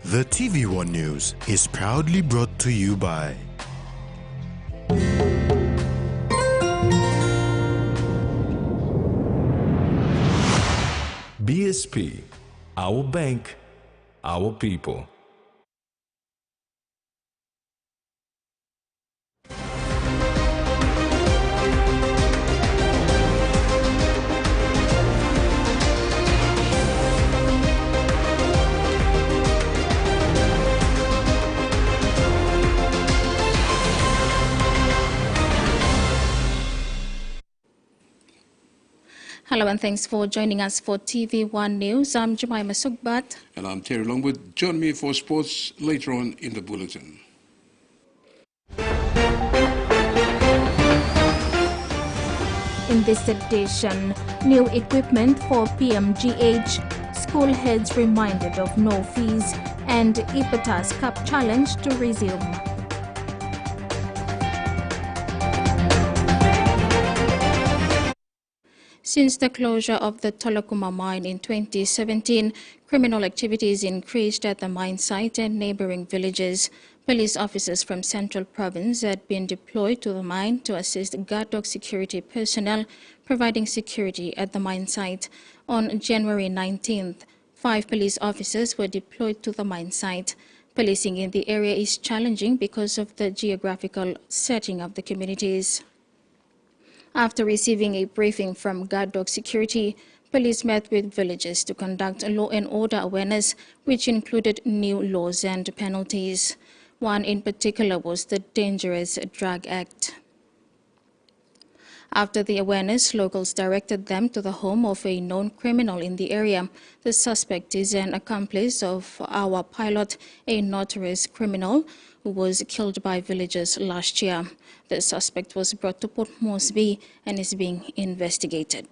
The TVWAN News is proudly brought to you by BSP, our bank, our people. Hello and thanks for joining us for TV1 News. I'm Jemima Sugbat. And I'm Terry Longwood. Join me for sports later on in the bulletin. In this edition, new equipment for PMGH, school heads reminded of no fees, and Ipatas Cup Challenge to resume. Since the closure of the Tolokuma mine in 2017, criminal activities increased at the mine site and neighboring villages. Police officers from Central Province had been deployed to the mine to assist guard dog security personnel providing security at the mine site. On January 19th, 5 police officers were deployed to the mine site. Policing in the area is challenging because of the geographical setting of the communities. After receiving a briefing from guard dog security, police met with villagers to conduct a law and order awareness, which included new laws and penalties. One in particular was the Dangerous Drug Act. After the awareness, locals directed them to the home of a known criminal in the area. The suspect is an accomplice of our pilot, a notorious criminal who was killed by villagers last year. The suspect was brought to Port Moresby and is being investigated.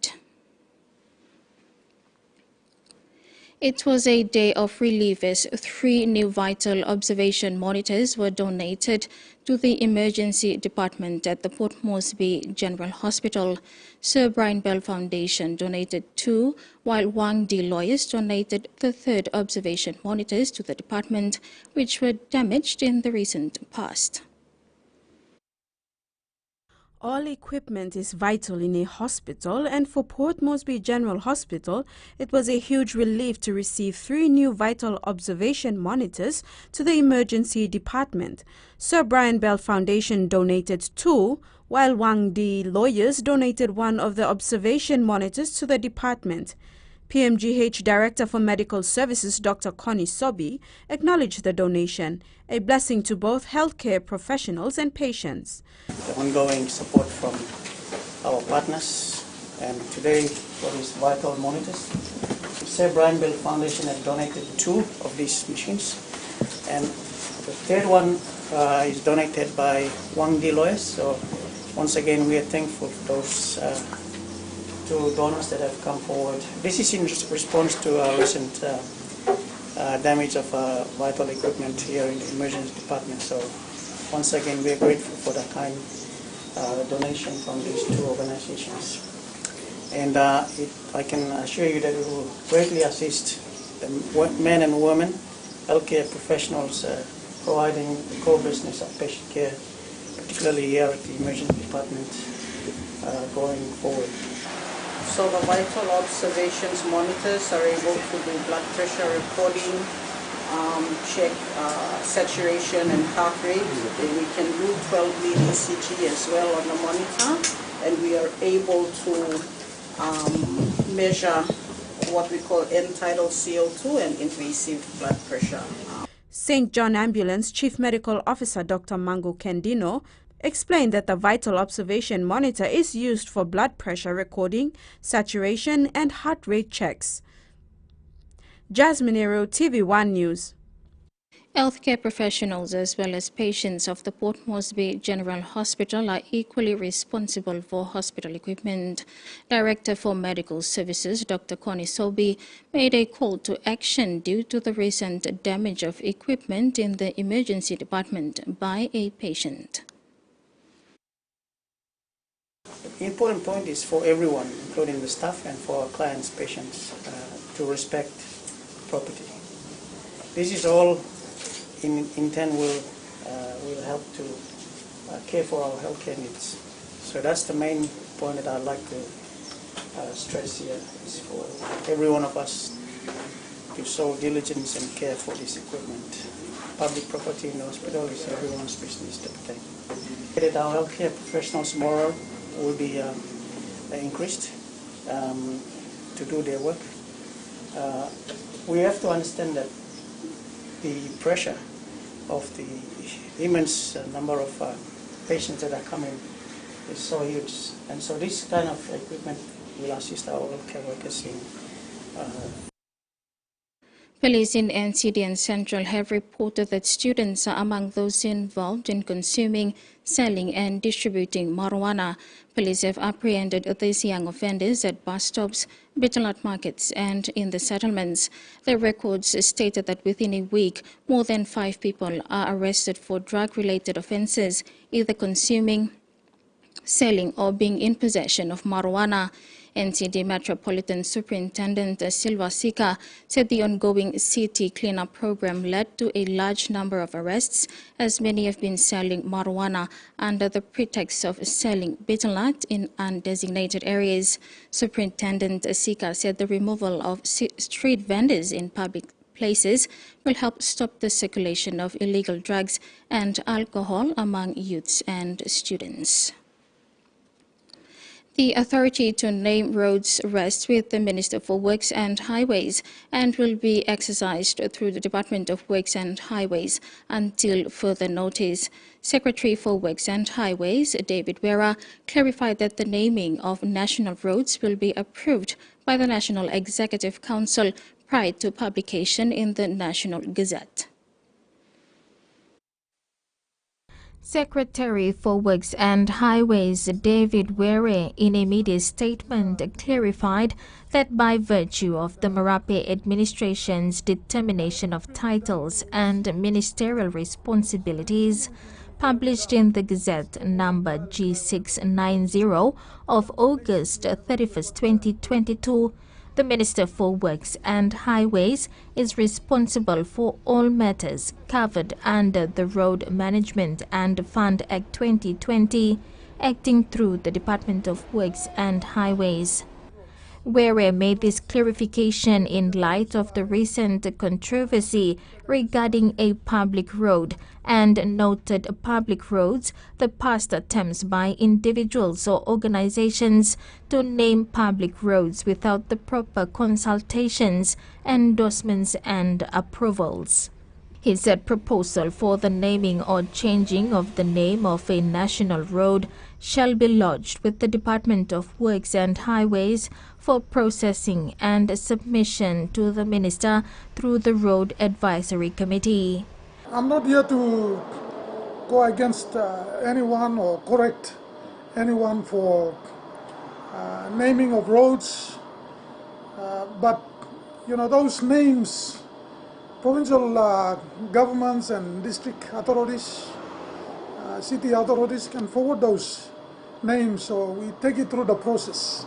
It was a day of relief as 3 new vital observation monitors were donated to the emergency department at the Port Moresby General Hospital. Sir Brian Bell Foundation donated 2, while Wang D Lawyers donated the 3rd observation monitors to the department, which were damaged in the recent past. All equipment is vital in a hospital, and for Port Moresby General Hospital, it was a huge relief to receive 3 new vital observation monitors to the emergency department. Sir Brian Bell Foundation donated 2, while Wang D Lawyers donated 1 of the observation monitors to the department. PMGH Director for Medical Services Dr. Connie Sobi acknowledged the donation, a blessing to both healthcare professionals and patients. The ongoing support from our partners, and today for these vital monitors, Sir Brian Bell Foundation has donated 2 of these machines, and the 3rd one is donated by Wang D Lawyers. So once again we are thankful for those 2 donors that have come forward. This is in response to our recent damage of vital equipment here in the emergency department. So once again we are grateful for the kind donation from these 2 organizations. And I can assure you that it will greatly assist the men and women, healthcare professionals providing the core business of patient care, particularly here at the emergency department going forward. So the vital observations monitors are able to do blood pressure recording, check saturation and heart rate. And we can do 12-lead ECG as well on the monitor, and we are able to measure what we call end-tidal CO2 and invasive blood pressure. St. John Ambulance Chief Medical Officer Dr. Mango Kendino explained that the vital observation monitor is used for blood pressure recording, saturation and heart rate checks. Jasmine Ero, TV1 News. Healthcare professionals as well as patients of the Port Moresby General Hospital are equally responsible for hospital equipment. Director for Medical Services Dr. Connie Sobi made a call to action due to the recent damage of equipment in the emergency department by a patient. The important point is for everyone, including the staff and for our clients, patients, to respect property. this is all in turn will help to care for our healthcare needs. So that's the main point that I'd like to stress here, is for every one of us to show diligence and care for this equipment. Public property in the hospital is everyone's business to protect. That our healthcare professionals' morale will be increased to do their work. We have to understand that the pressure of the immense number of patients that are coming is so huge, and so this kind of equipment will assist our healthcare workers in. Police in NCD and Central have reported that students are among those involved in consuming, selling and distributing marijuana. Police have apprehended these young offenders at bus stops, Bitalat markets and in the settlements. The records stated that within a week, more than 5 people are arrested for drug-related offences, either consuming, selling or being in possession of marijuana. NCD Metropolitan Superintendent Silva Sika said the ongoing city cleanup program led to a large number of arrests, as many have been selling marijuana under the pretext of selling bitalat in undesignated areas. Superintendent Sika said the removal of street vendors in public places will help stop the circulation of illegal drugs and alcohol among youths and students. The authority to name roads rests with the Minister for Works and Highways and will be exercised through the Department of Works and Highways until further notice. Secretary for Works and Highways, David Wera, clarified that the naming of national roads will be approved by the National Executive Council prior to publication in the National Gazette. Secretary for Works and Highways David Were, in a media statement, clarified that by virtue of the Marape administration's determination of titles and ministerial responsibilities, published in the Gazette number G690 of August 31st, 2022, the Minister for Works and Highways is responsible for all matters covered under the Road Management and Fund Act 2020, acting through the Department of Works and Highways. Were made this clarification in light of the recent controversy regarding a public road and noted public roads, the past attempts by individuals or organizations to name public roads without the proper consultations, endorsements and approvals. He said proposal for the naming or changing of the name of a national road shall be lodged with the Department of Works and Highways for processing and submission to the Minister through the Road Advisory Committee. I'm not here to go against anyone or correct anyone for naming of roads, but you know, those names, provincial governments and district authorities, city authorities can forward those names, so we take it through the process.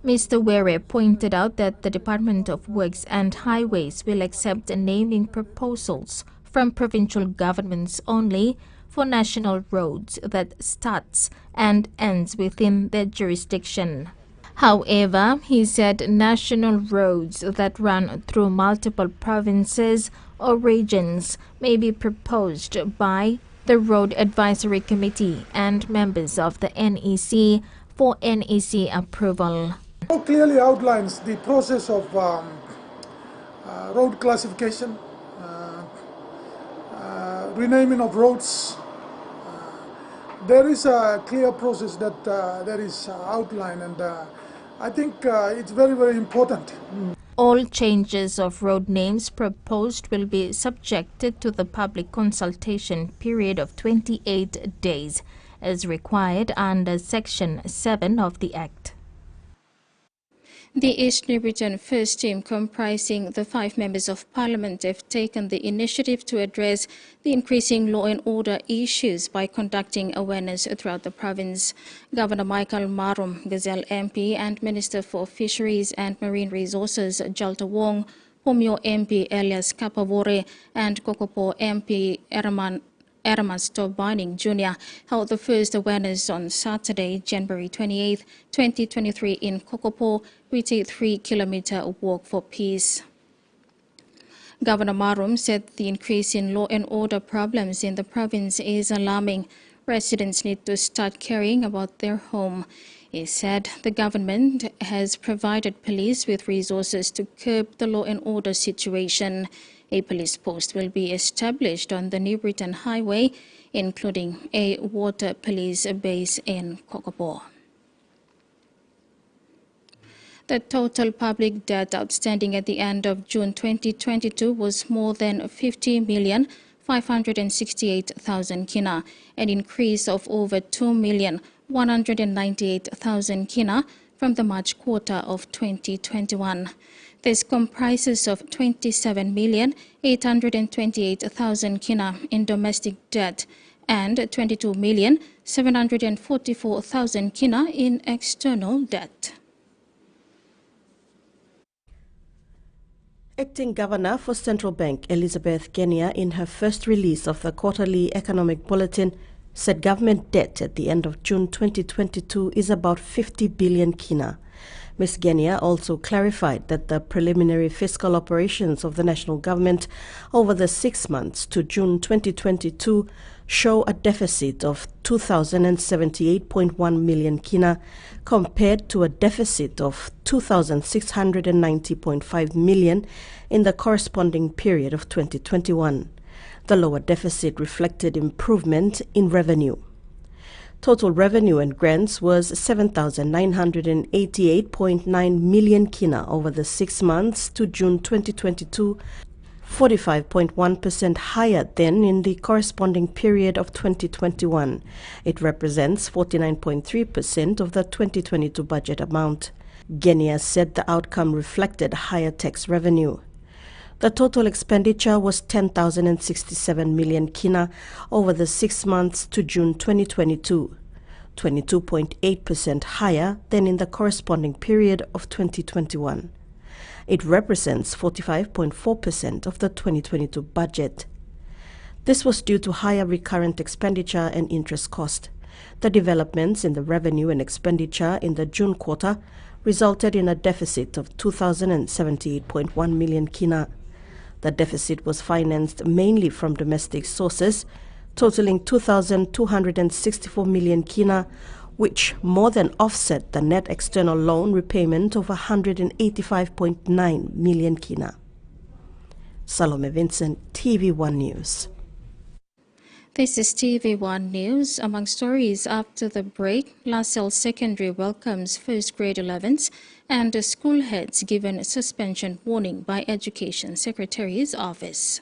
Mr. Were pointed out that the Department of Works and Highways will accept naming proposals from provincial governments only for national roads that starts and ends within their jurisdiction. However, he said national roads that run through multiple provinces or regions may be proposed by the Road Advisory Committee and members of the NEC for NEC approval. It clearly outlines the process of road classification, renaming of roads. There is a clear process that there is outlined, and I think it's very, very important. All changes of road names proposed will be subjected to the public consultation period of 28 days, as required under Section 7 of the Act. The East New Britain First Team, comprising the 5 members of Parliament, have taken the initiative to address the increasing law and order issues by conducting awareness throughout the province. Governor Michael Marum, Gazelle MP, and Minister for Fisheries and Marine Resources Jalta Wong Homeo MP Elias Kapawore and Kokopo MP Ermas Tobining Jr. held the first awareness on Saturday, January 28, 2023 in Kokopo with a 3-kilometer walk for peace. Governor Marum said the increase in law and order problems in the province is alarming. Residents need to start caring about their home. He said the government has provided police with resources to curb the law and order situation. A police post will be established on the New Britain Highway, including a water police base in Kokopo. The total public debt outstanding at the end of June 2022 was more than 50,568,000 kina, an increase of over 2,198,000 kina from the March quarter of 2021. This comprises of 27,828,000 kina in domestic debt and 22,744,000 kina in external debt. Acting Governor for Central Bank Elizabeth Kenya, in her first release of the quarterly economic bulletin, said government debt at the end of June 2022 is about 50 billion kina. Ms. Kenya also clarified that the preliminary fiscal operations of the national government over the 6 months to June 2022 show a deficit of 2,078.1 million kina compared to a deficit of 2,690.5 million in the corresponding period of 2021. The lower deficit reflected improvement in revenue. Total revenue and grants was 7,988.9 million kina over the 6 months to June 2022, 45.1% higher than in the corresponding period of 2021. It represents 49.3% of the 2022 budget amount. Kenya said the outcome reflected higher tax revenue. The total expenditure was 10,067 million kina over the 6 months to June 2022, 22.8% higher than in the corresponding period of 2021. It represents 45.4% of the 2022 budget. This was due to higher recurrent expenditure and interest cost. The developments in the revenue and expenditure in the June quarter resulted in a deficit of 2,078.1 million kina. The deficit was financed mainly from domestic sources, totaling 2,264 million kina, which more than offset the net external loan repayment of 185.9 million kina. Salome Vincent, TV1 News. This is TV1 News. Among stories after the break, LaSalle Secondary welcomes first grade 11s and school heads given suspension warning by Education Secretary's office.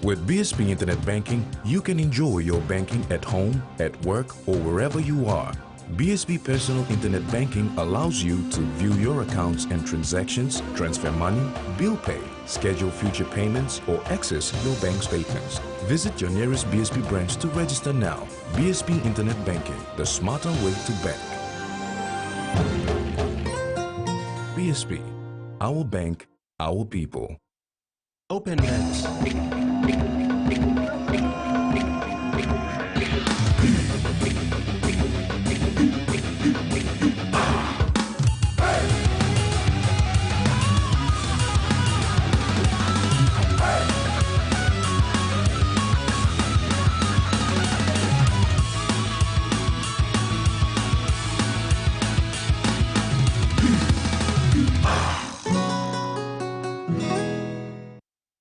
With BSP Internet Banking, you can enjoy your banking at home, at work, or wherever you are. BSP Personal Internet Banking allows you to view your accounts and transactions, transfer money, bill pay, schedule future payments, or access your bank statements. Visit your nearest BSP branch to register now. BSP Internet Banking, the smarter way to bank. BSP, our bank, our people. Open Net.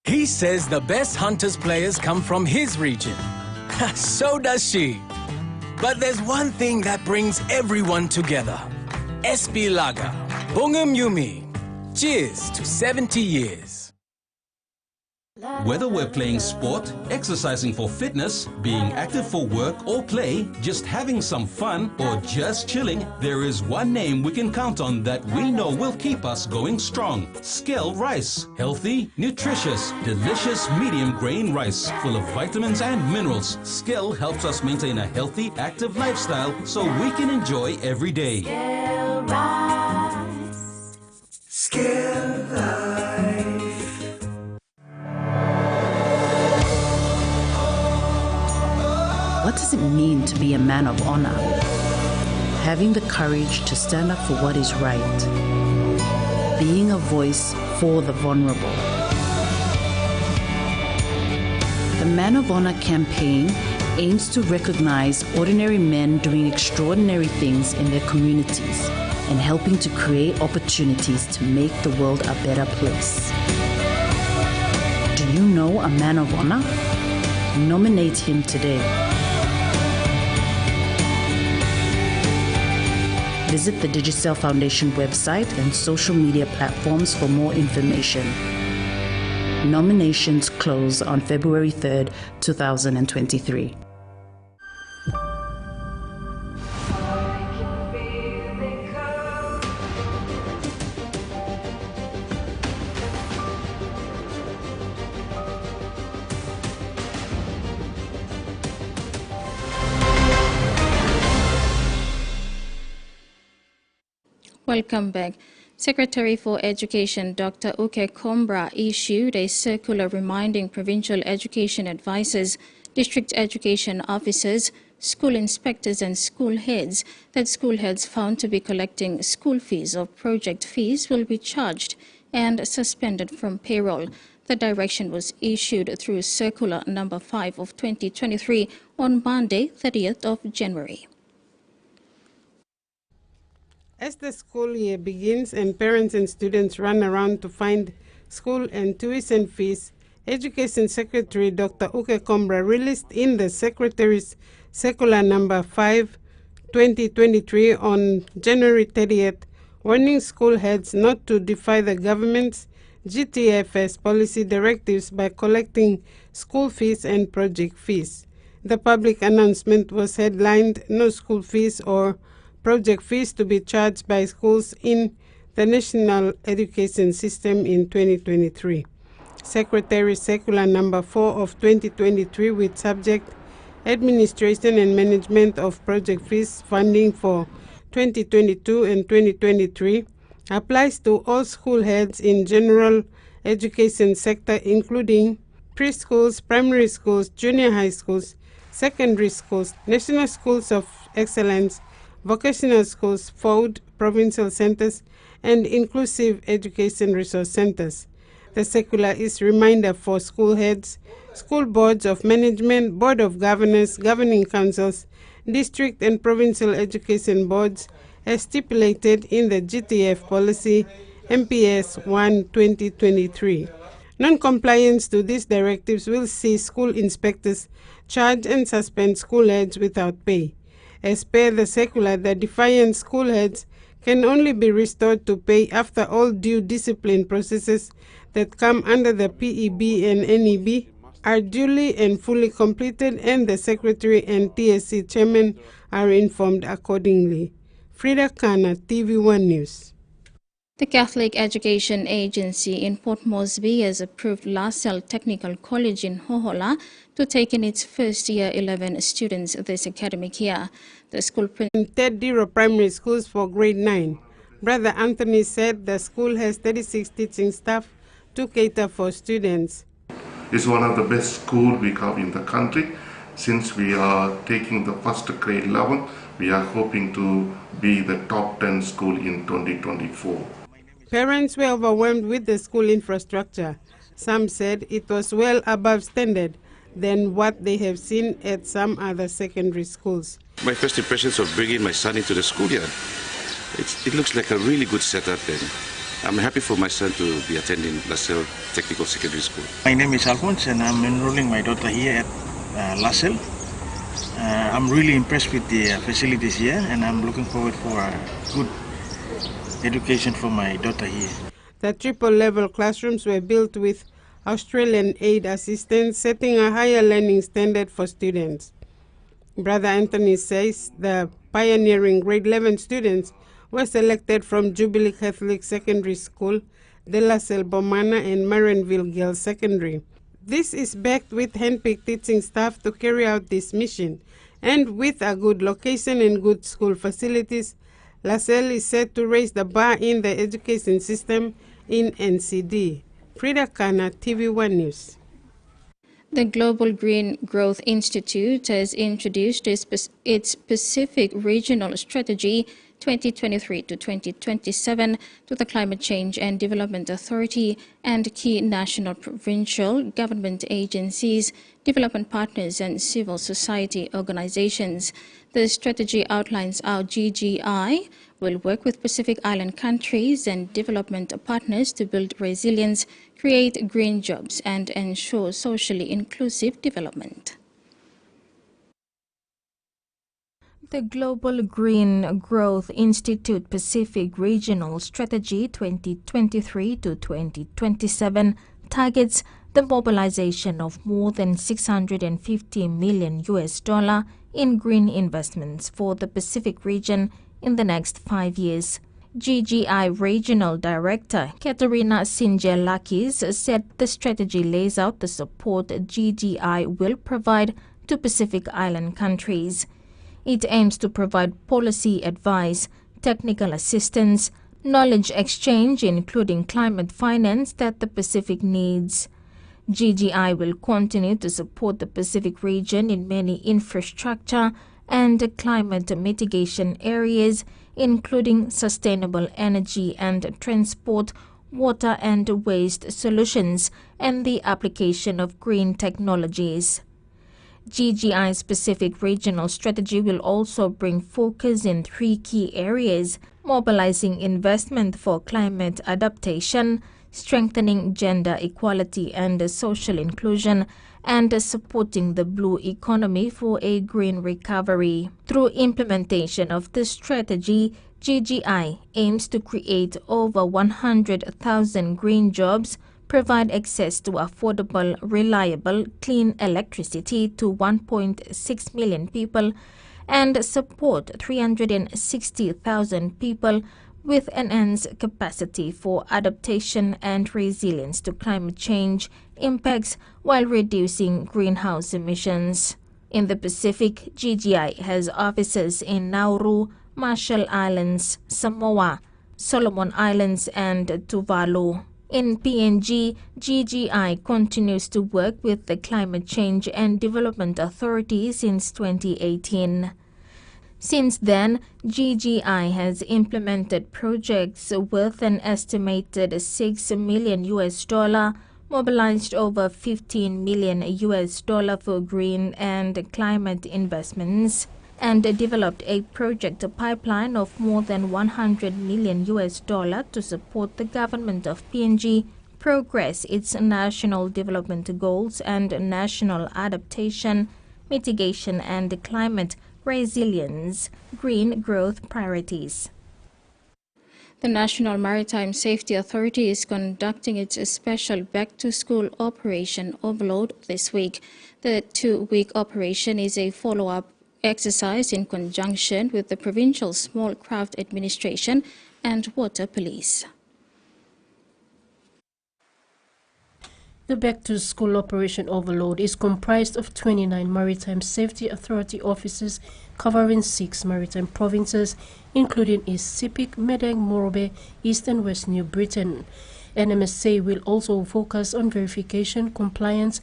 He says the best Hunters players come from his region. So does she. But there's one thing that brings everyone together. SB Lager. Bungum Yumi. Cheers to 70 years. Whether we're playing sport, exercising for fitness, being active for work or play, just having some fun, or just chilling, there is one name we can count on that we know will keep us going strong. Skell rice. Healthy, nutritious, delicious medium grain rice full of vitamins and minerals. Skell helps us maintain a healthy, active lifestyle so we can enjoy every day. Skell rice. Skell life. What does it mean to be a man of honor? Having the courage to stand up for what is right. Being a voice for the vulnerable. The Man of Honor campaign aims to recognize ordinary men doing extraordinary things in their communities and helping to create opportunities to make the world a better place. Do you know a man of honor? Nominate him today. Visit the Digicel Foundation website and social media platforms for more information. Nominations close on February 3rd, 2023. Welcome back. Secretary for Education Dr. Uke Kombra issued a circular reminding provincial education advisors, district education officers, school inspectors and school heads that school heads found to be collecting school fees or project fees will be charged and suspended from payroll. The direction was issued through Circular Number 5 of 2023 on Monday, 30th of January. As the school year begins and parents and students run around to find school and tuition fees, Education Secretary Dr. Uke Kombra released in the Secretary's Circular Number 5, 2023 on January 30th, warning school heads not to defy the government's GTFS policy directives by collecting school fees and project fees. The public announcement was headlined, "No school fees or project fees to be charged by schools in the national education system in 2023. Secretary Circular Number 4 of 2023 with subject Administration and Management of Project Fees Funding for 2022 and 2023 applies to all school heads in general education sector including preschools, primary schools, junior high schools, secondary schools, national schools of excellence, vocational schools, FOD, provincial centers, and inclusive education resource centers. The circular is a reminder for school heads, school boards of management, board of governors, governing councils, district and provincial education boards as stipulated in the GTF policy MPS 1/2023. Non-compliance to these directives will see school inspectors charge and suspend school heads without pay. As per the circular, the defiant school heads can only be restored to pay after all due discipline processes that come under the PEB and NEB are duly and fully completed and the Secretary and TSC Chairman are informed accordingly. Frida Kana, TV1 News. The Catholic Education Agency in Port Moresby has approved LaSalle Technical College in Hohola to take in its first year 11 students this academic year. The school in Tediro Primary Schools for grade 9. Brother Anthony said the school has 36 teaching staff to cater for students. It's one of the best schools we have in the country. Since we are taking the first grade level, we are hoping to be the top 10 school in 2024. Parents were overwhelmed with the school infrastructure. Some said it was well above standard than what they have seen at some other secondary schools. My first impressions of bringing my son into the schoolyard, it looks like a really good setup, and I'm happy for my son to be attending LaSalle Technical Secondary School. My name is Alphonse and I'm enrolling my daughter here at LaSalle. I'm really impressed with the facilities here and I'm looking forward for a good education for my daughter here. The triple-level classrooms were built with Australian aid assistance, setting a higher learning standard for students. Brother Anthony says the pioneering grade 11 students were selected from Jubilee Catholic Secondary School, De La Salle Bomana and Marenville Girls Secondary. This is backed with handpicked teaching staff to carry out this mission, and with a good location and good school facilities, La Salle is set to raise the bar in the education system in NCD. Frida Kana, TVWAN News. The Global Green Growth Institute has introduced its Pacific Regional Strategy 2023 to 2027 to the Climate Change and Development Authority and key national, provincial government agencies, development partners and civil society organizations. The strategy outlines how GGI will work with Pacific Island countries and development partners to build resilience, create green jobs and ensure socially inclusive development. The Global Green Growth Institute Pacific Regional Strategy 2023 to 2027 targets the mobilization of more than $650 million in green investments for the Pacific region in the next 5 years. GGI Regional Director Katerina Singelakis said the strategy lays out the support GGI will provide to Pacific Island countries. It aims to provide policy advice, technical assistance, knowledge exchange, including climate finance that the Pacific needs. GGI will continue to support the Pacific region in many infrastructure and climate mitigation areas, including sustainable energy and transport, water and waste solutions, and the application of green technologies. GGI's Pacific Regional Strategy will also bring focus in 3 key areas: mobilizing investment for climate adaptation, strengthening gender equality and social inclusion, and supporting the blue economy for a green recovery. Through implementation of the strategy, GGI aims to create over 100,000 green jobs, provide access to affordable, reliable, clean electricity to 1.6 million people, and support 360,000 people with enhanced capacity for adaptation and resilience to climate change impacts while reducing greenhouse emissions. In the Pacific, GGI has offices in Nauru, Marshall Islands, Samoa, Solomon Islands, and Tuvalu. In PNG, GGI continues to work with the Climate Change and Development Authority since 2018. Since then, GGI has implemented projects worth an estimated $6 million, mobilized over $15 million for green and climate investments, and developed a project pipeline of more than $100 million to support the government of PNG progress its national development goals and national adaptation, mitigation and climate resilience green growth priorities. The National Maritime Safety Authority is conducting its special back-to-school Operation Overload this week. The 2-week operation is a follow-up exercise in conjunction with the Provincial Small Craft Administration and Water Police. The back-to-school Operation Overload is comprised of 29 Maritime Safety Authority officers covering 6 maritime provinces, including East Sepik, Medang, Morobe, East and West New Britain. NMSA will also focus on verification compliance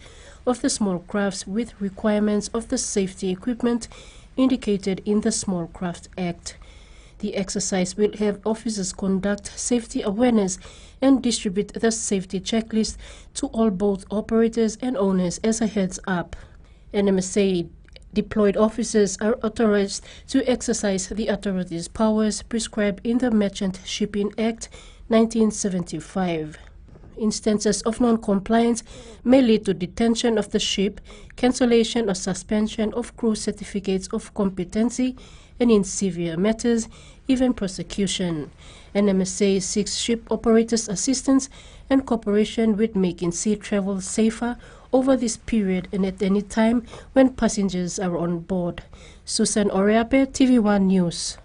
of the small crafts with requirements of the safety equipment indicated in the Small Craft Act. The exercise will have officers conduct safety awareness and distribute the safety checklist to all boat operators and owners as a heads up. NMSA deployed officers are authorized to exercise the authority's powers prescribed in the Merchant Shipping Act 1975. Instances of non-compliance may lead to detention of the ship, cancellation or suspension of crew certificates of competency, and in severe matters, even prosecution. NMSA seeks ship operators' assistance and cooperation with making sea travel safer over this period and at any time when passengers are on board. Susan Oriape, TVWAN News.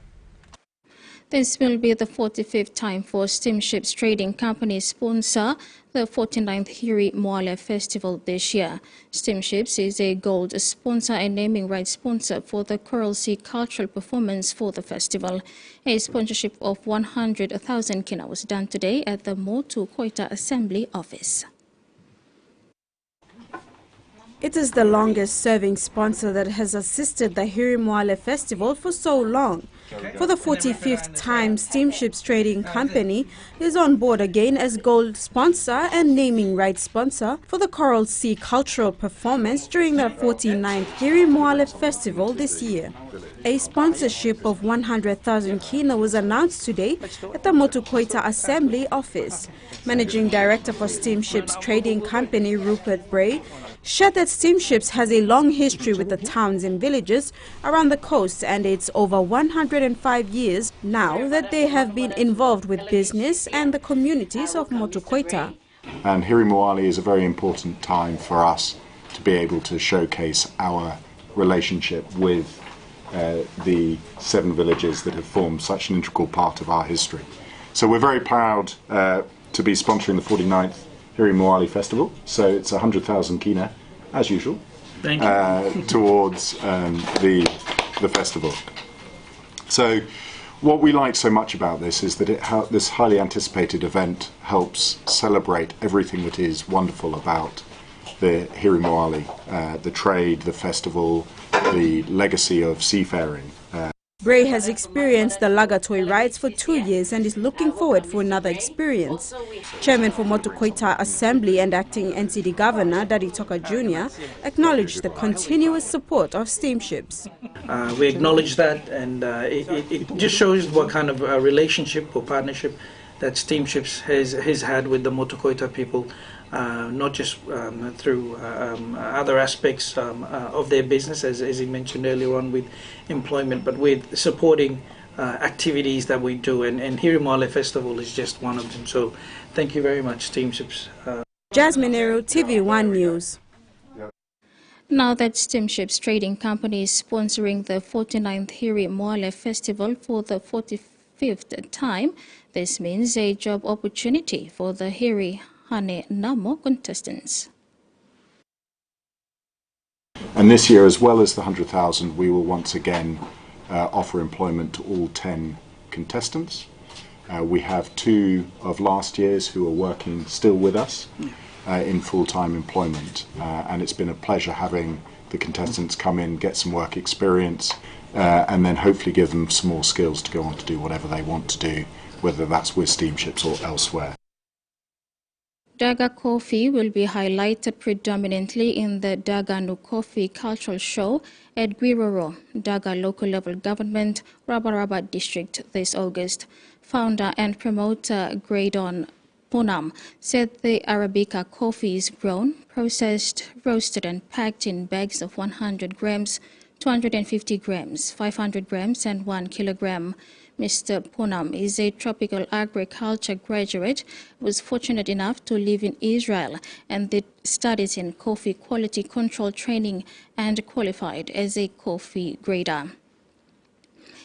This will be the 45th time for Steamships Trading Company sponsor the 49th Hiri Moale Festival this year. Steamships is a gold sponsor and naming rights sponsor for the Coral Sea cultural performance for the festival. A sponsorship of 100,000 kina was done today at the Motu Koita Assembly Office. It is the longest-serving sponsor that has assisted the Hiri Moale Festival for so long. For the 45th time, Steamships Trading Company is on board again as gold sponsor and naming rights sponsor for the Coral Sea cultural performance during the 49th Hiri Moale Festival this year. A sponsorship of 100,000 kina was announced today at the Motu Koita Assembly Office. Managing Director for Steamships Trading Company, Rupert Bray, shared that Steamships has a long history with the towns and villages around the coast, and it's over 105 years now that they have been involved with business and the communities of Motu Koita. And Hiri Moale is a very important time for us to be able to showcase our relationship with the 7 villages that have formed such an integral part of our history. So we're very proud to be sponsoring the 49th Hiri Moale Festival. So it's 100,000 kina, as usual, towards the festival. So what we like so much about this is that this highly anticipated event helps celebrate everything that is wonderful about the Hiri Moale, the trade, the festival, the legacy of seafaring. Bray has experienced the Lagatoi rides for 2 years and is looking forward for another experience. Chairman for Motu Koita Assembly and acting NCD Governor, Daddy Toka Jr., acknowledged the continuous support of steamships. We acknowledge that, and it just shows what kind of relationship or partnership that steamships has had with the Motu Koita people. Not just through other aspects of their business, as he mentioned earlier on with employment, but with supporting activities that we do, and Hiri Moale Festival is just one of them. So thank you very much, Steamships. Jasmine Nero, TVWAN News. Now that Steamships Trading Company is sponsoring the 49th Hiri Moale Festival for the 45th time, this means a job opportunity for the Hiri Hane Namo contestants. And this year, as well as the 100,000, we will once again offer employment to all 10 contestants. We have 2 of last year's who are working still with us in full-time employment, and it's been a pleasure having the contestants come in, get some work experience, and then hopefully give them some more skills to go on to do whatever they want to do, whether that's with steamships or elsewhere. Daga coffee will be highlighted predominantly in the Daga Nu Coffee Cultural Show at Guiroro, Daga Local Level Government, Rabaraba District this August. Founder and promoter Graydon Punam said the Arabica coffee is grown, processed, roasted and packed in bags of 100 grams, 250 grams, 500 grams and 1 kilogram. Mr. Punam is a tropical agriculture graduate, was fortunate enough to live in Israel and did studies in coffee quality control training and qualified as a coffee grader.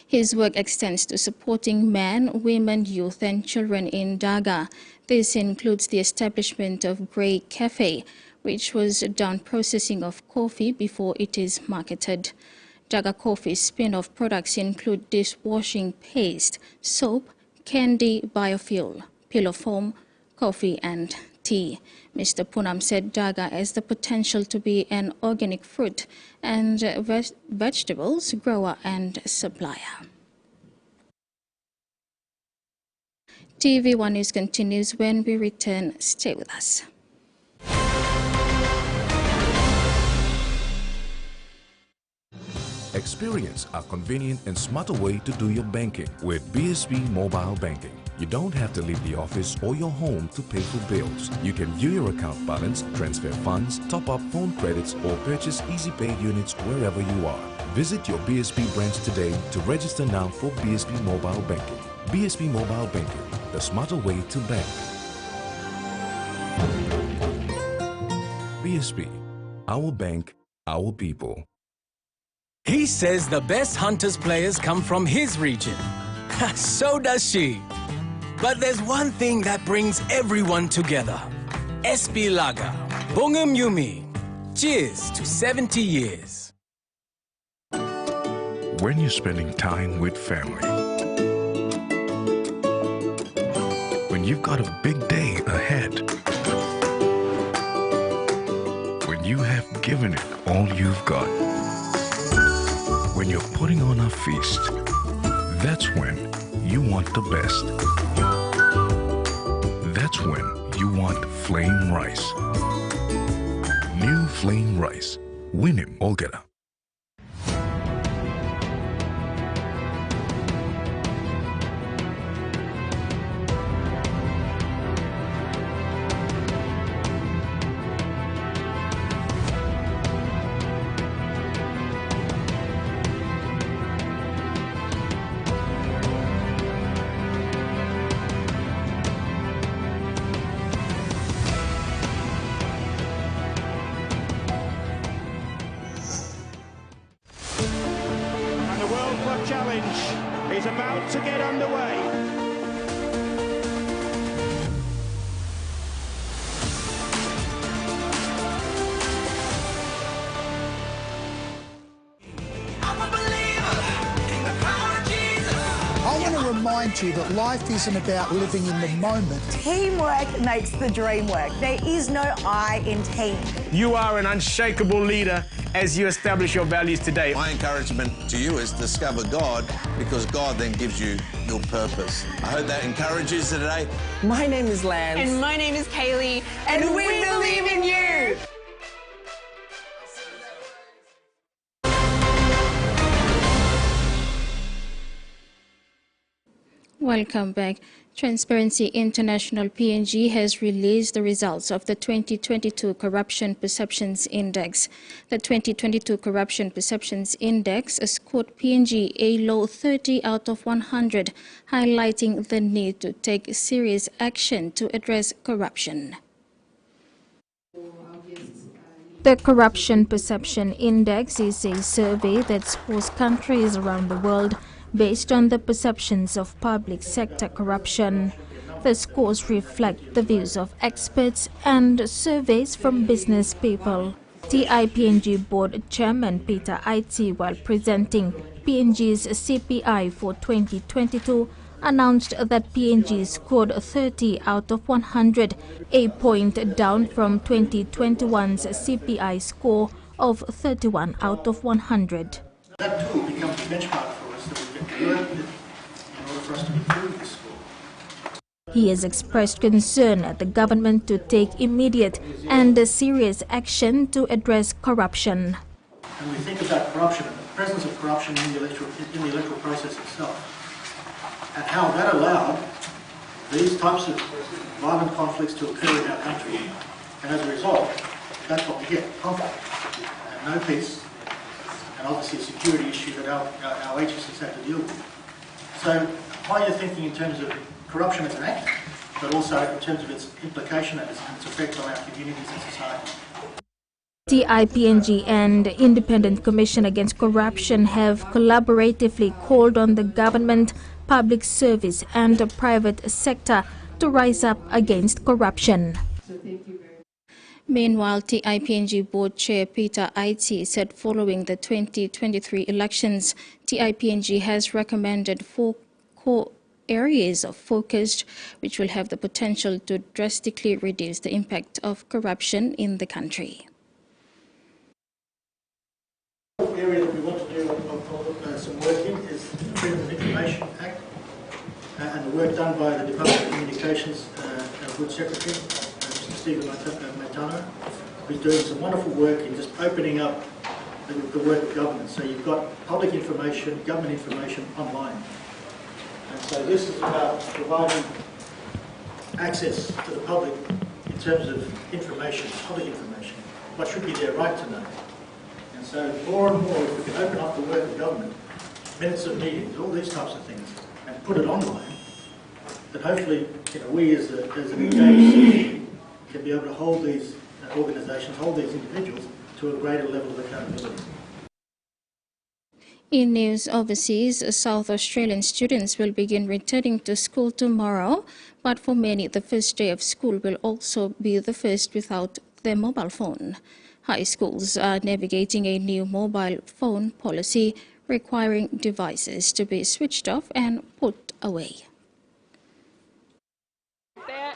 His work extends to supporting men, women, youth and children in Daga. This includes the establishment of Grey Cafe, which was done processing of coffee before it is marketed. Daga Coffee's spin-off products include dishwashing paste, soap, candy, biofuel, pillow foam, coffee and tea. Mr. Punam said Daga has the potential to be an organic fruit and vegetables grower and supplier. TV1 News continues when we return. Stay with us. Experience a convenient and smarter way to do your banking with BSB Mobile Banking. You don't have to leave the office or your home to pay for bills. You can view your account balance, transfer funds, top up phone credits, or purchase easy pay units wherever you are. Visit your BSB branch today to register now for BSB Mobile Banking. BSB Mobile Banking, the smarter way to bank. BSB, our bank, our people. He says the best Hunters players come from his region. So does she. But there's one thing that brings everyone together. SB Lager, Bongum Yumi. Cheers to 70 years. When you're spending time with family, when you've got a big day ahead, when you have given it all you've got, when you're putting on a feast, that's when you want the best. That's when you want flame rice. New flame rice. Win him, Olgeta. Challenge is about to get underway. I want to remind you that life isn't about living in the moment. Teamwork makes the dream work. There is no I in team. You are an unshakable leader as you establish your values today. My encouragement to you is discover God, because God then gives you your purpose. I hope that encourages you today. My name is Lance. And my name is Kaylee. And we believe in you! Welcome back. Transparency International PNG has released the results of the 2022 Corruption Perceptions Index. The 2022 Corruption Perceptions Index scored PNG a low 30 out of 100, highlighting the need to take serious action to address corruption. The Corruption Perception Index is a survey that scores countries around the world based on the perceptions of public sector corruption. The scores reflect the views of experts and surveys from business people. TIPNG Board Chairman Peter Aiti, while presenting PNG's CPI for 2022, announced that PNG scored 30 out of 100, a point down from 2021's CPI score of 31 out of 100. That tool becomes a benchmark for us that we can learn in order for us to improve this score. He has expressed concern at the government to take immediate and serious action to address corruption. When we think about corruption and the presence of corruption in the electoral process itself, and how that allowed these types of violent conflicts to occur in our country, and as a result, that's what we get, conflict, and no peace, and obviously a security issue that our agencies have to deal with. So why are you thinking in terms of corruption as an act, but also in terms of its implication and its effect on our communities and society? TIPNG and Independent Commission Against Corruption have collaboratively called on the government, public service and the private sector to rise up against corruption. Meanwhile, TIPNG Board Chair Peter Aiti said following the 2023 elections, TIPNG has recommended 4 core areas of focus which will have the potential to drastically reduce the impact of corruption in the country. Area that we want to do some work in is the Freedom of Information Act and the work done by the Department of Communications, our good secretary, Mr. Stephen Matano, who's doing some wonderful work in just opening up the work of government. So you've got public information, government information online. And so this is about providing access to the public in terms of information, public information, what should be their right to know. And So more and more, if we can open up the work of government, minutes of meetings, all these types of things, and put it online, then hopefully, we as an engaged citizenry can be able to hold these organisations, hold these individuals to a greater level of accountability. In news overseas, South Australian students will begin returning to school tomorrow, but for many, the first day of school will also be the first without their mobile phone. High schools are navigating a new mobile phone policy requiring devices to be switched off and put away.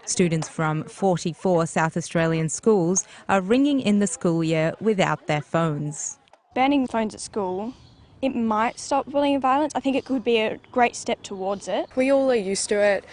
Students from 44 South Australian schools are ringing in the school year without their phones. Banning phones at school, it might stop bullying and violence. I think it could be a great step towards it. We all are used to it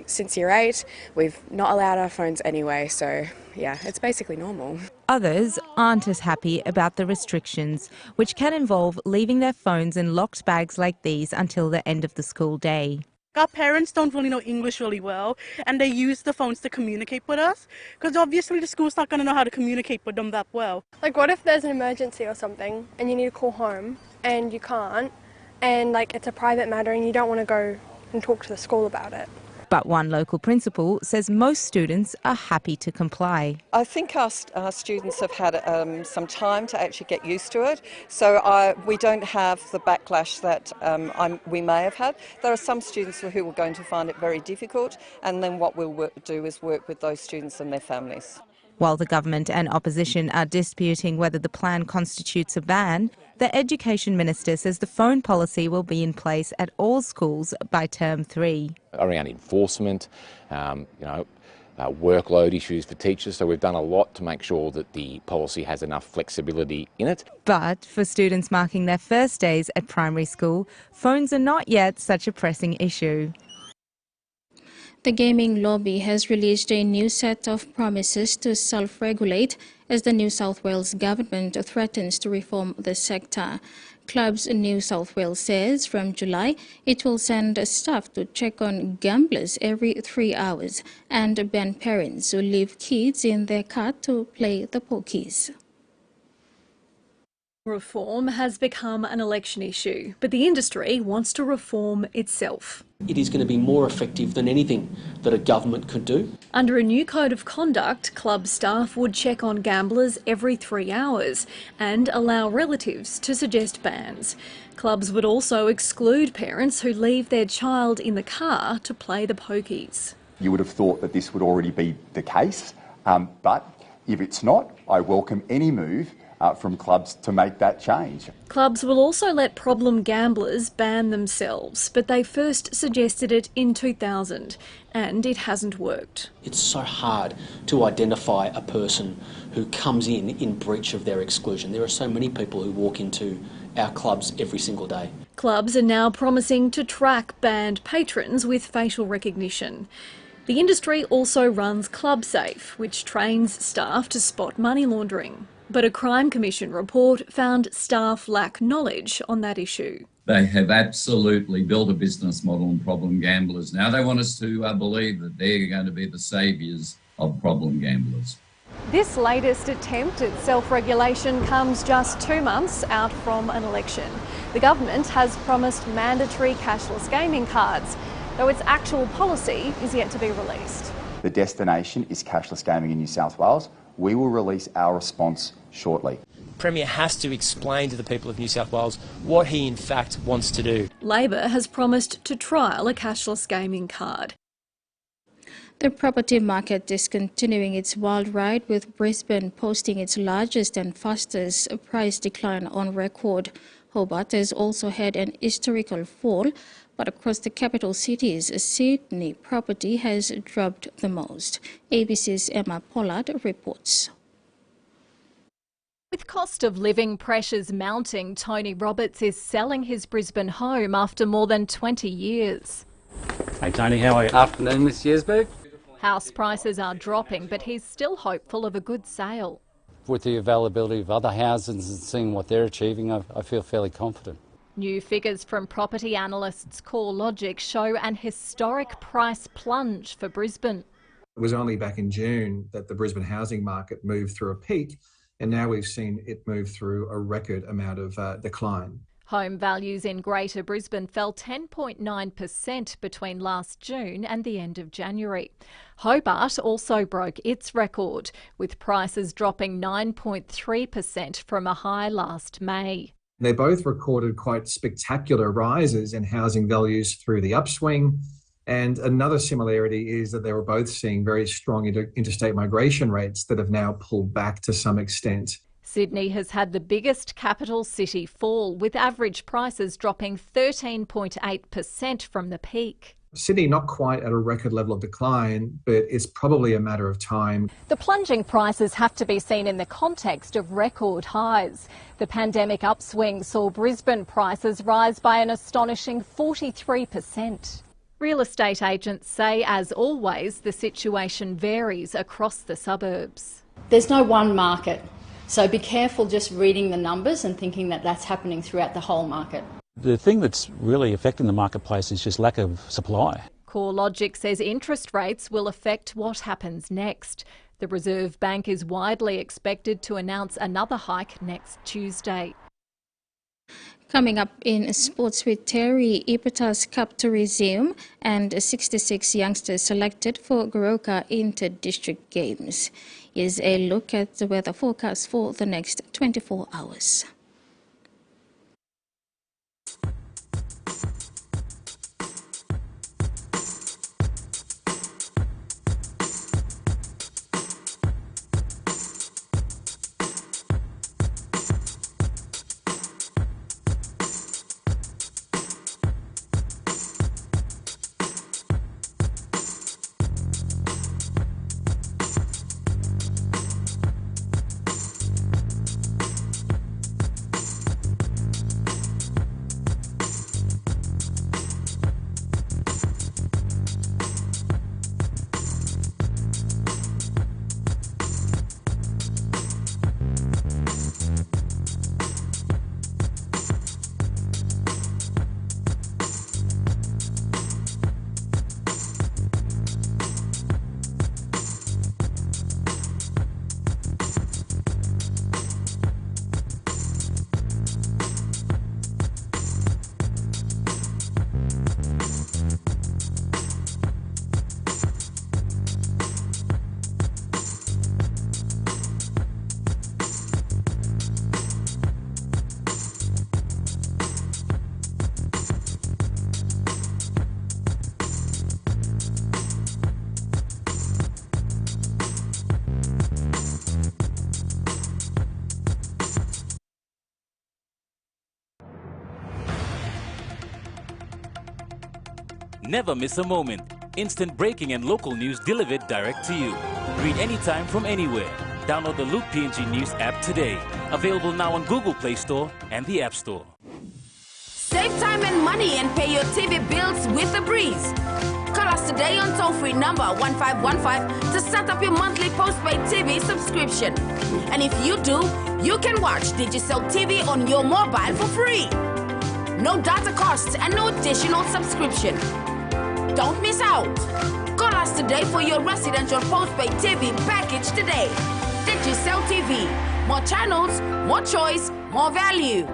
since year 8. We've not allowed our phones anyway, so yeah, it's basically normal. Others aren't as happy about the restrictions, which can involve leaving their phones in locked bags like these until the end of the school day. Our parents don't really know English really well, and they use the phones to communicate with us, because obviously the school's not going to know how to communicate with them that well. Like, what if there's an emergency or something and you need to call home and you can't, and like it's a private matter and you don't want to go and talk to the school about it? But one local principal says most students are happy to comply. I think our students have had some time to actually get used to it, so we don't have the backlash that we may have had. There are some students who are going to find it very difficult, and then what we'll do is work with those students and their families. While the government and opposition are disputing whether the plan constitutes a ban, the Education Minister says the phone policy will be in place at all schools by term 3. Around enforcement, workload issues for teachers, so we've done a lot to make sure that the policy has enough flexibility in it. But for students marking their first days at primary school, phones are not yet such a pressing issue. The gaming lobby has released a new set of promises to self-regulate as the New South Wales government threatens to reform the sector. Clubs New South Wales says from July it will send staff to check on gamblers every 3 hours and ban parents who leave kids in their car to play the pokies. Reform has become an election issue, but the industry wants to reform itself. It is going to be more effective than anything that a government could do. Under a new code of conduct, club staff would check on gamblers every 3 hours and allow relatives to suggest bans. Clubs would also exclude parents who leave their child in the car to play the pokies. You would have thought that this would already be the case, but if it's not, I welcome any move from clubs to make that change. Clubs will also let problem gamblers ban themselves, but they first suggested it in 2000 and it hasn't worked. It's so hard to identify a person who comes in breach of their exclusion. There are so many people who walk into our clubs every single day. Clubs are now promising to track banned patrons with facial recognition. The industry also runs ClubSafe, which trains staff to spot money laundering. But a Crime Commission report found staff lack knowledge on that issue. They have absolutely built a business model on problem gamblers. Now they want us to believe that they're going to be the saviours of problem gamblers. This latest attempt at self-regulation comes just 2 months out from an election. The government has promised mandatory cashless gaming cards, though its actual policy is yet to be released. The destination is cashless gaming in New South Wales. We will release our response shortly. Premier has to explain to the people of New South Wales what he in fact wants to do. Labor has promised to trial a cashless gaming card. The property market is continuing its wild ride, with Brisbane posting its largest and fastest price decline on record. Hobart has also had an historical fall, but across the capital cities, Sydney property has dropped the most. ABC's Emma Pollard reports. With cost of living pressures mounting, Tony Roberts is selling his Brisbane home after more than 20 years. Hey Tony, how are you? Afternoon, Miss Yearsberg. House prices are dropping, but he's still hopeful of a good sale. With the availability of other houses and seeing what they're achieving, I feel fairly confident. New figures from property analysts CoreLogic show an historic price plunge for Brisbane. It was only back in June that the Brisbane housing market moved through a peak and now we've seen it move through a record amount of decline. Home values in Greater Brisbane fell 10.9% between last June and the end of January. Hobart also broke its record, with prices dropping 9.3% from a high last May. They both recorded quite spectacular rises in housing values through the upswing. And another similarity is that they were both seeing very strong interstate migration rates that have now pulled back to some extent. Sydney has had the biggest capital city fall, with average prices dropping 13.8% from the peak. Sydney not quite at a record level of decline, but it's probably a matter of time. The plunging prices have to be seen in the context of record highs. The pandemic upswing saw Brisbane prices rise by an astonishing 43%. Real estate agents say, as always, the situation varies across the suburbs. There's no one market. So be careful just reading the numbers and thinking that that's happening throughout the whole market. The thing that's really affecting the marketplace is just lack of supply. CoreLogic says interest rates will affect what happens next. The Reserve Bank is widely expected to announce another hike next Tuesday. Coming up in sports with Terry, Ipetas Cup to resume and 66 youngsters selected for Goroka Inter-District Games. Here's a look at the weather forecast for the next 24 hours. Never miss a moment. Instant breaking and local news delivered direct to you. Read anytime from anywhere. Download the Loop PNG News app today. Available now on Google Play Store and the App Store. Save time and money and pay your TV bills with a breeze. Call us today on toll-free number 1515 to set up your monthly postpaid TV subscription. And if you do, you can watch Digicel TV on your mobile for free. No data costs and no additional subscription. Don't miss out. Call us today for your residential postpaid TV package today. Digicel TV. More channels, more choice, more value.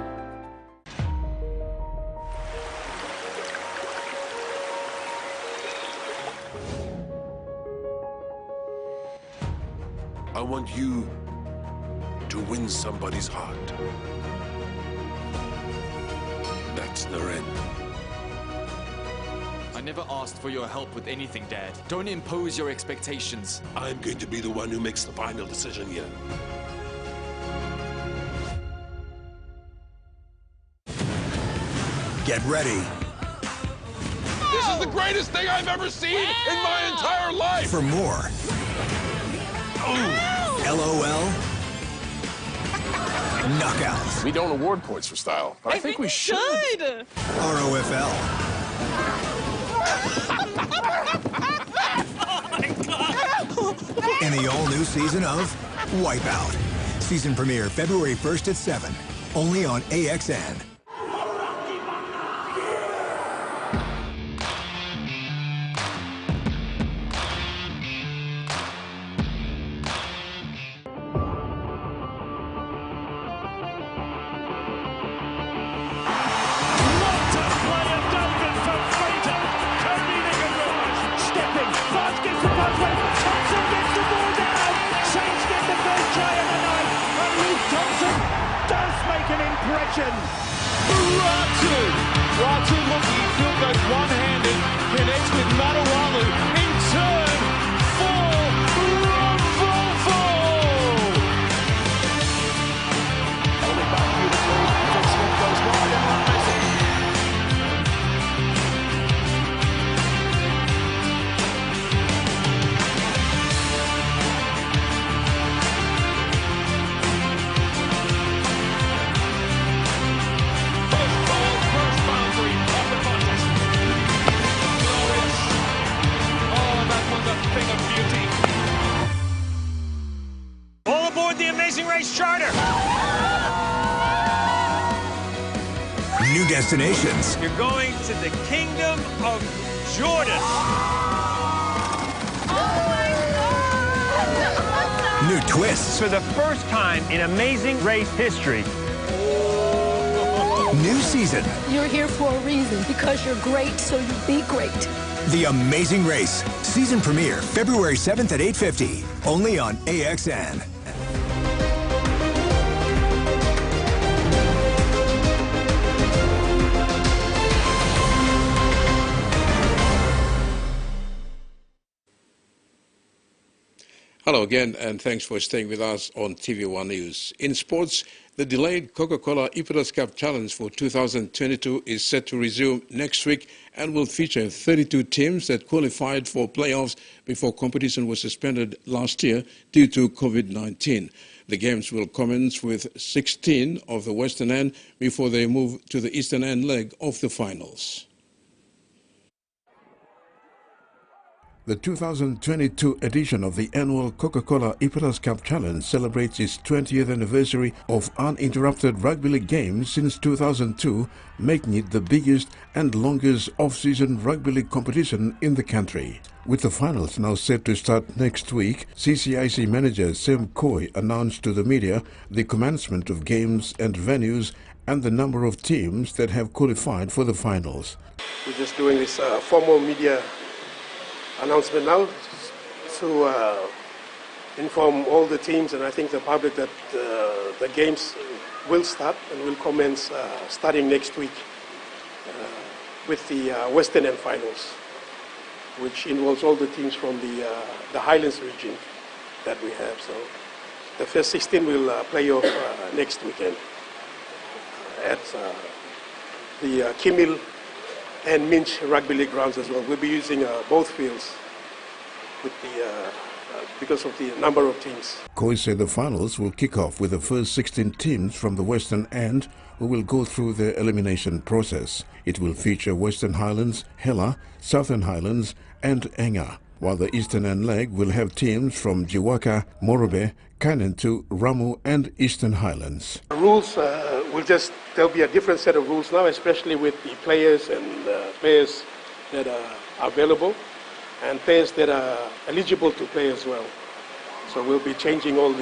I want you to win somebody's heart. That's Naren. I never asked for your help with anything, Dad. Don't impose your expectations. I'm going to be the one who makes the final decision here. Get ready. This is the greatest thing I've ever seen in my entire life! For more. LOL. Knockouts. We don't award points for style, but I think we should. ROFL. And the all-new season of Wipeout. Season premiere February 1st at 7. Only on AXN. attention. Ratu looking good, goes one-handed, connects with Matawalu. In turn for Rumful. Only back beautifully. Smith goes wide and one missing. All aboard the Amazing Race Charter! New destinations. You're going to the Kingdom of Jordan. New twists. For the first time in Amazing Race history. New season. You're here for a reason, because you're great, so you be great. The Amazing Race. Season premiere, February 7th at 8:50. Only on AXN. Hello again, and thanks for staying with us on TVWAN News. In sports, the delayed Coca-Cola Ipitos Cup Challenge for 2022 is set to resume next week and will feature 32 teams that qualified for playoffs before competition was suspended last year due to COVID-19. The games will commence with 16 of the Western End before they move to the Eastern End leg of the finals. The 2022 edition of the annual Coca-Cola Ipitos Cup Challenge celebrates its 20th anniversary of uninterrupted rugby league games since 2002, making it the biggest and longest off-season rugby league competition in the country. With the finals now set to start next week, CCIC manager Sam Coy announced to the media the commencement of games and venues and the number of teams that have qualified for the finals. We're just doing this formal media announcement now to inform all the teams and I think the public that the games will start and will commence starting next week with the Western End finals, which involves all the teams from the Highlands region that we have. So the first 16 will play off next weekend at the Kimil and Minch Rugby League grounds as well. We'll be using both fields with because of the number of teams. Coy said the finals will kick off with the first 16 teams from the Western End who will go through the elimination process. It will feature Western Highlands, Hela, Southern Highlands and Enga, while the Eastern End leg will have teams from Jiwaka, Morobe, Kainentu, Ramu and Eastern Highlands. Rules there'll be a different set of rules now, especially with the players and players that are available and players that are eligible to play as well. So we'll be changing all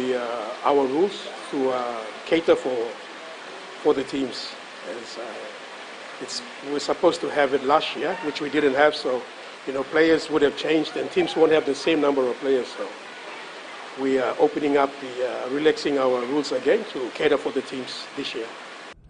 our rules to cater for the teams. We're supposed to have it last year, which we didn't have, so players would have changed and teams won't have the same number of players. So we are opening up relaxing our rules again to cater for the teams this year.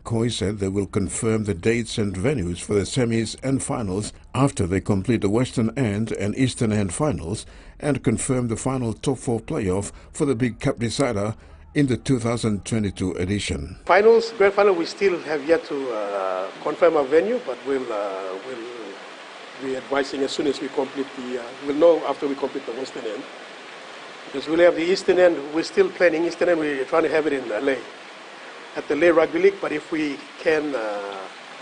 Coy said they will confirm the dates and venues for the semis and finals after they complete the Western End and Eastern End finals and confirm the final top 4 playoff for the big cup decider in the 2022 edition. Finals, grand final, we still have yet to confirm our venue, but we'll be advising as soon as we complete we'll know after we complete the Western End. Because we'll have the Eastern End, we're still planning Eastern End, we're trying to have it in LA, at the Lay Rugby League, but if we can,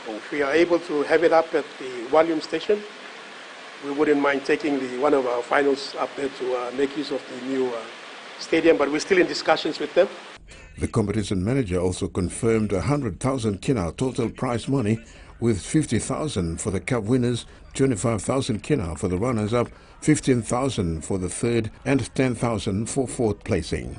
if we are able to have it up at the volume station, we wouldn't mind taking one of our finals up there to make use of the new stadium, but we're still in discussions with them. The competition manager also confirmed 100,000 kina total prize money, with 50,000 for the cup winners, 25,000 kina for the runners-up, 15,000 for the third and 10,000 for fourth placing.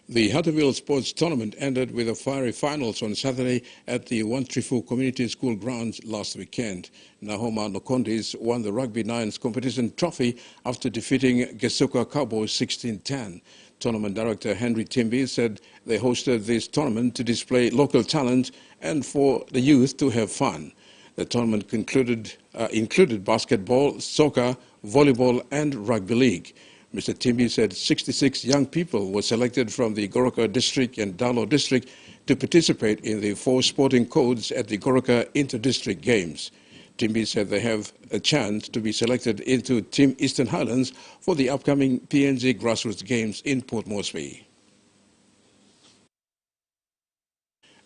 The Hatterville Sports Tournament ended with a fiery finals on Saturday at the 134 Community School grounds last weekend. Nahoma Nokondis won the Rugby Nines competition trophy after defeating Gesuka Cowboys 16-10. Tournament director Henry Timby said they hosted this tournament to display local talent and for the youth to have fun. The tournament included basketball, soccer, volleyball and rugby league. Mr. Timby said 66 young people were selected from the Goroka district and Dalo district to participate in the 4 sporting codes at the Goroka Inter-District Games. Timby said they have a chance to be selected into Team Eastern Highlands for the upcoming PNG Grassroots Games in Port Moresby.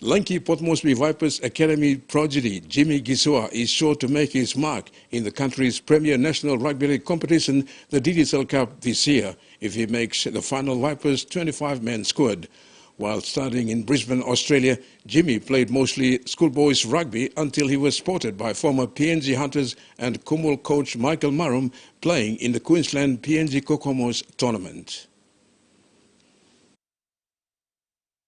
Lanky Port Moresby Vipers Academy prodigy Jimmy Gisua is sure to make his mark in the country's premier national rugby league competition, the DDSL Cup, this year, if he makes the final Vipers 25-man squad. While studying in Brisbane, Australia, Jimmy played mostly schoolboys rugby until he was spotted by former PNG Hunters and Kumul coach Michael Marum playing in the Queensland PNG Kokomos tournament.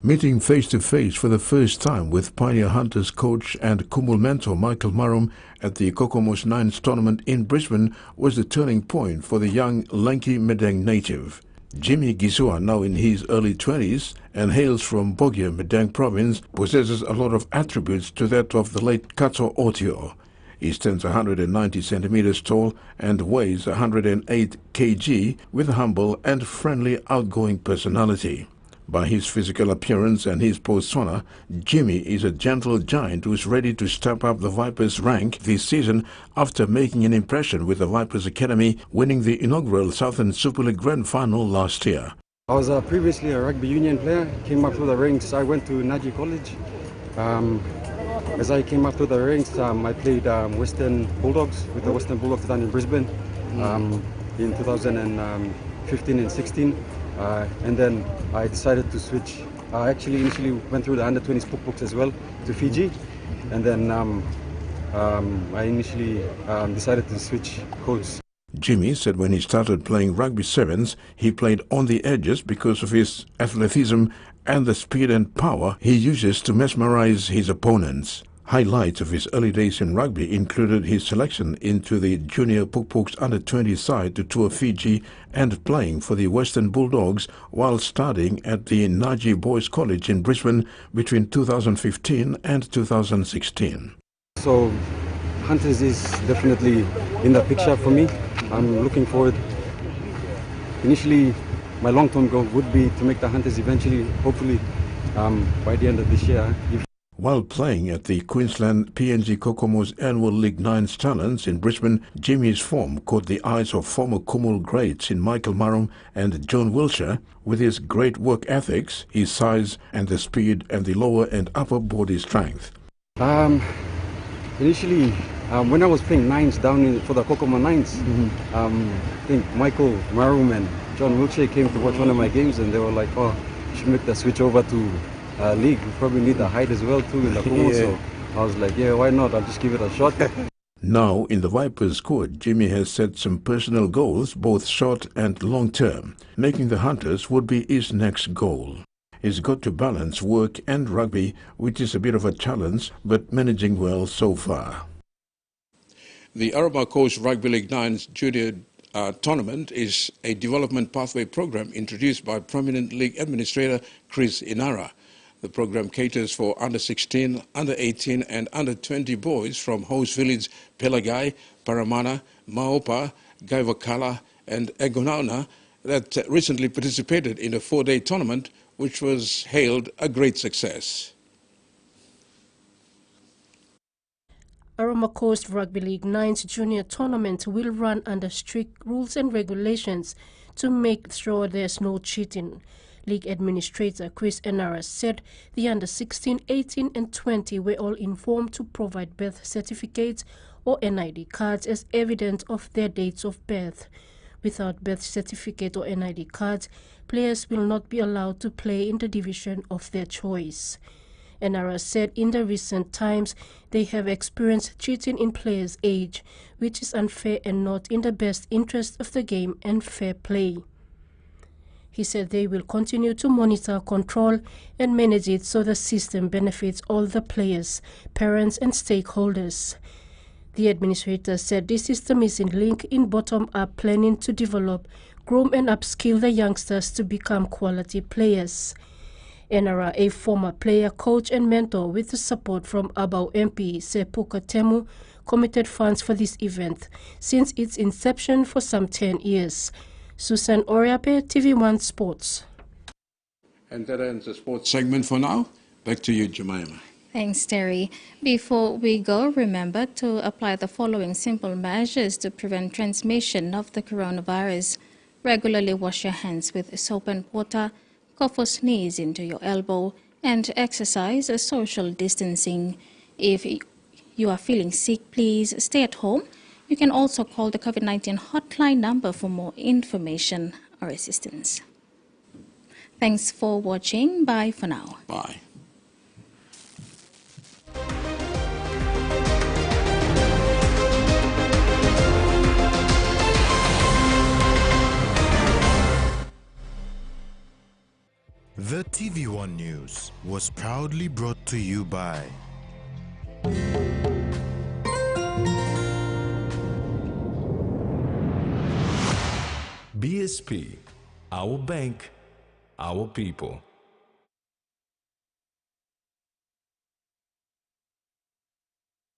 Meeting face-to-face for the first time with Pioneer Hunters coach and Kumul mentor Michael Marum at the Kokomos Nines tournament in Brisbane was the turning point for the young Lanky Medang native. Jimmy Gisua, now in his early 20s and hails from Bogia, Medang province, possesses a lot of attributes to that of the late Kato Otio. He stands 190 centimeters tall and weighs 108 kg with a humble and friendly outgoing personality. By his physical appearance and his persona, Jimmy is a gentle giant who is ready to step up the Vipers' rank this season after making an impression with the Vipers Academy, winning the inaugural Southern Super League Grand Final last year. I was previously a rugby union player, came up through the ranks. I went to Naji College. As I came up through the ranks, I played Western Bulldogs with the Western Bulldogs down in Brisbane in 2015 and 16. And then I decided to switch. I actually initially went through the under-20s cookbooks as well to Fiji, and then I initially decided to switch codes. Jimmy said when he started playing rugby sevens, he played on the edges because of his athleticism and the speed and power he uses to mesmerize his opponents. Highlights of his early days in rugby included his selection into the junior Pukpuk's under-20 side to tour Fiji and playing for the Western Bulldogs while studying at the Naji Boys College in Brisbane between 2015 and 2016. So Hunters is definitely in the picture for me. I'm looking forward. Initially, my long-term goal would be to make the Hunters eventually, hopefully, by the end of this year. While playing at the Queensland PNG Kokomos Annual League Nines Talents in Brisbane, Jimmy's form caught the eyes of former Kumul greats in Michael Marum and John Wilshire. With his great work ethics, his size and the speed and the lower and upper body strength. Initially, when I was playing nines down for the Kokomo Nines, I think Michael Marum and John Wilshire came to watch one of my games and they were like, oh, you should make the switch over to league. We probably need the height as well too in the Kumu, yeah. So I was like, yeah, why not? I'll just give it a shot. Now in the Vipers squad, Jimmy has set some personal goals, both short and long term. Making the Hunters would be his next goal. He's got to balance work and rugby, which is a bit of a challenge, but managing well so far. The Araba Coast Rugby League Nines Junior Tournament is a development pathway program introduced by prominent league administrator Chris Inara. The program caters for under-16, under-18 and under-20 boys from host village Pelagai, Paramana, Maopa, Gaivakala and Egonauna that recently participated in a 4-day tournament which was hailed a great success. Arama Coast Rugby League Nines Junior Tournament will run under strict rules and regulations to make sure there's no cheating. League Administrator Chris Enara said the under-16, 18 and 20 were all informed to provide birth certificates or NID cards as evidence of their dates of birth. Without birth certificate or NID cards, players will not be allowed to play in the division of their choice. Enara said in the recent times they have experienced cheating in players' age, which is unfair and not in the best interest of the game and fair play. He said they will continue to monitor, control, and manage it so the system benefits all the players, parents, and stakeholders. The administrator said this is the missing link in bottom-up planning to develop, groom, and upskill the youngsters to become quality players. NRA, a former player, coach, and mentor with the support from Abau MP Sepuka Temu, committed funds for this event since its inception for some 10 years. Susan Oriape, TV1 Sports. And that ends the sports segment for now. Back to you, Jemima. Thanks, Terry. Before we go, remember to apply the following simple measures to prevent transmission of the coronavirus. Regularly wash your hands with soap and water, cough or sneeze into your elbow, and exercise social distancing. If you are feeling sick, please stay at home. You can also call the COVID-19 hotline number for more information or assistance. Thanks for watching. Bye for now. Bye. The TV1 News was proudly brought to you by BSP, our bank, our people.